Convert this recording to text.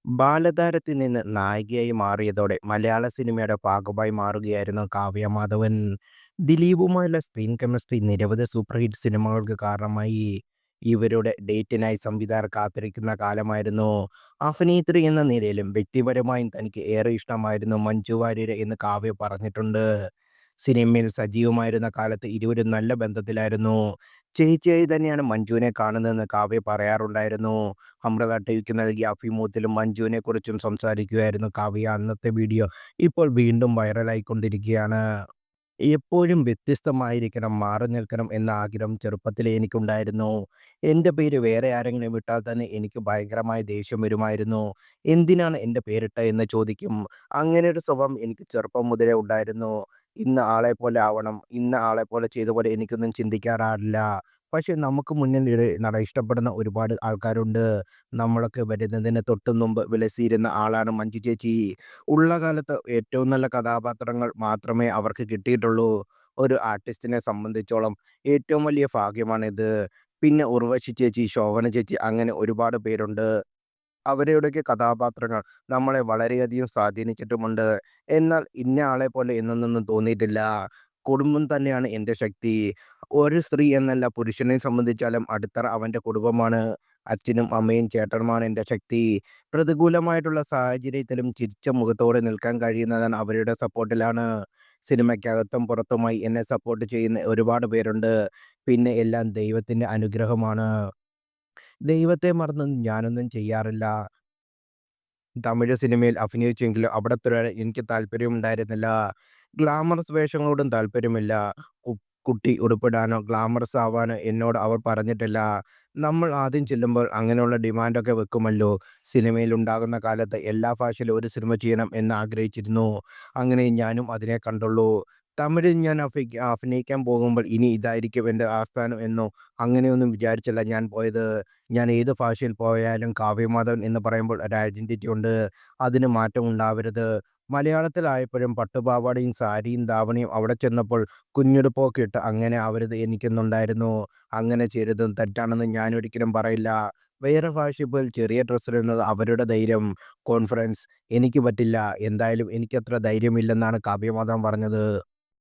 ബാലതാരത്തിൽ നിന്ന് നായികയായി മാറിയതോടെ മലയാള സിനിമയുടെ ഭാഗമായി മാറുകയായിരുന്നു കാവ്യ മാധവൻ. ദിലീപുമായുള്ള സ്ക്രീൻ കെമിസ്ട്രി നിരവധി സൂപ്പർ ഹിറ്റ് സിനിമകൾക്ക് കാരണമായി. ഇവരുടെ ഡേറ്റിനായി സംവിധായകർ കാത്തിരിക്കുന്ന കാലമായിരുന്നു. അഭിനേത്രി എന്ന നിലയിലും വ്യക്തിപരമായും തനിക്ക് ഏറെ ഇഷ്ടമായിരുന്നു മഞ്ജു വാര്യർ എന്ന് കാവ്യ പറഞ്ഞിട്ടുണ്ട്. സിനിമയിൽ സജീവമായിരുന്ന കാലത്ത് ഇരുവരും നല്ല ബന്ധത്തിലായിരുന്നു. ചേച്ചിയായി തന്നെയാണ് മഞ്ജുവിനെ കാണുന്നതെന്ന് കാവ്യ പറയാറുണ്ടായിരുന്നു. അമൃത ടിവിക്ക് നൽകിയ അഭിമുഖത്തിലും മഞ്ജുവിനെക്കുറിച്ചും സംസാരിക്കുകയായിരുന്നു കാവ്യ. അന്നത്തെ വീഡിയോ ഇപ്പോൾ വീണ്ടും വൈറലായിക്കൊണ്ടിരിക്കുകയാണ്. എപ്പോഴും വ്യത്യസ്തമായിരിക്കണം, മാറി നിൽക്കണം എന്ന ആഗ്രഹം ചെറുപ്പത്തിലേ എനിക്കുണ്ടായിരുന്നു. എൻ്റെ പേര് വേറെ ആരെങ്കിലും ഇട്ടാൽ തന്നെ എനിക്ക് ഭയങ്കരമായ ദേഷ്യം വരുമായിരുന്നു. എന്തിനാണ് എൻ്റെ പേരിട്ടത് എന്ന് ചോദിക്കും. അങ്ങനെ ഒരു സ്വഭാവം എനിക്ക് ചെറുപ്പം മുതലേ ഉണ്ടായിരുന്നു. ഇന്ന ആളെപ്പോലെ ആവണം, ഇന്ന ആളെപ്പോലെ ചെയ്ത പോലെ എനിക്കൊന്നും ചിന്തിക്കാറില്ല. പക്ഷെ നമുക്ക് മുന്നിൽ ഇഷ്ടപ്പെടുന്ന ഒരുപാട് ആൾക്കാരുണ്ട്. നമ്മളൊക്കെ വരുന്നതിന് തൊട്ട് മുമ്പ് വിലസിയിരുന്ന ആളാണ് മഞ്ജു ചേച്ചി. ഉള്ള കാലത്ത് ഏറ്റവും നല്ല കഥാപാത്രങ്ങൾ മാത്രമേ അവർക്ക് കിട്ടിയിട്ടുള്ളൂ. ഒരു ആർട്ടിസ്റ്റിനെ സംബന്ധിച്ചോളം ഏറ്റവും വലിയ ഭാഗ്യമാണിത്. പിന്നെ ഉർവശി ചേച്ചി, ശോഭന ചേച്ചി അങ്ങനെ ഒരുപാട് പേരുണ്ട്. അവരുടെയൊക്കെ കഥാപാത്രങ്ങൾ നമ്മളെ വളരെയധികം സ്വാധീനിച്ചിട്ടുമുണ്ട്. എന്നാൽ ഇന്ന ആളെ പോലെ എന്നൊന്നും തോന്നിയിട്ടില്ല. കുടുംബം തന്നെയാണ് എൻ്റെ ശക്തി. ഒരു സ്ത്രീ എന്നല്ല പുരുഷനെ സംബന്ധിച്ചാലും അടിത്തറ അവൻ്റെ കുടുംബമാണ്. അച്ഛനും അമ്മയും ചേട്ടനുമാണ് എൻ്റെ ശക്തി. പ്രതികൂലമായിട്ടുള്ള സാഹചര്യത്തിലും ചിരിച്ച മുഖത്തോടെ നിൽക്കാൻ കഴിയുന്നതാണ് അവരുടെ സപ്പോർട്ടിലാണ്. സിനിമയ്ക്കകത്തും പുറത്തുമായി എന്നെ സപ്പോർട്ട് ചെയ്യുന്ന ഒരുപാട് പേരുണ്ട്. പിന്നെ എല്ലാം ദൈവത്തിൻ്റെ അനുഗ്രഹമാണ്. ദൈവത്തെ മറന്ന് ഞാനൊന്നും ചെയ്യാറില്ല. തമിഴ് സിനിമയിൽ അഭിനയിച്ചെങ്കിലും അവിടെ തുടരാൻ എനിക്ക് താല്പര്യമുണ്ടായിരുന്നില്ല. ഗ്ലാമറസ് വേഷങ്ങളോടും താല്പര്യമില്ല. കു കുട്ടി ഉടുപ്പിടാനോ ഗ്ലാമറസ് ആവാനോ എന്നോട് അവർ പറഞ്ഞിട്ടില്ല. നമ്മൾ ആദ്യം ചെല്ലുമ്പോൾ അങ്ങനെയുള്ള ഡിമാൻഡൊക്കെ വെക്കുമല്ലോ. സിനിമയിലുണ്ടാകുന്ന കാലത്ത് എല്ലാ ഭാഷയിലും ഒരു സിനിമ ചെയ്യണം എന്ന് ആഗ്രഹിച്ചിരുന്നു. അങ്ങനെ ഞാനും അതിനെ കണ്ടുള്ളൂ. തമിഴിൽ ഞാൻ അഭിനയിക്കാൻ പോകുമ്പോൾ ഇനി ഇതായിരിക്കും എൻ്റെ ആസ്ഥാനം എന്നോ അങ്ങനെയൊന്നും വിചാരിച്ചല്ല ഞാൻ പോയത്. ഞാൻ ഏത് ഭാഷയിൽ പോയാലും കാവ്യമാധവൻ എന്ന് പറയുമ്പോൾ ഒരു ഐഡന്റിറ്റി ഉണ്ട്. അതിന് മാറ്റം ഉണ്ടാവരുത്. മലയാളത്തിലായപ്പോഴും പട്ടുപാവാടയും സാരിയും ധാവണിയും അവിടെ ചെന്നപ്പോൾ കുഞ്ഞുടുപ്പൊക്കെ ഇട്ട് അങ്ങനെ ആവരുത് എനിക്കുന്നുണ്ടായിരുന്നു. അങ്ങനെ ചെയ്തതും തെറ്റാണെന്ന് ഞാൻ ഒരിക്കലും പറയില്ല. വേറെ ഭാഷയിൽ പോയി ചെറിയ ഡ്രസ്സിടുന്നത് അവരുടെ ധൈര്യം, കോൺഫിഡൻസ്. എനിക്ക് പറ്റില്ല. എന്തായാലും എനിക്കത്ര ധൈര്യമില്ലെന്നാണ് കാവ്യമാധവൻ പറഞ്ഞത്.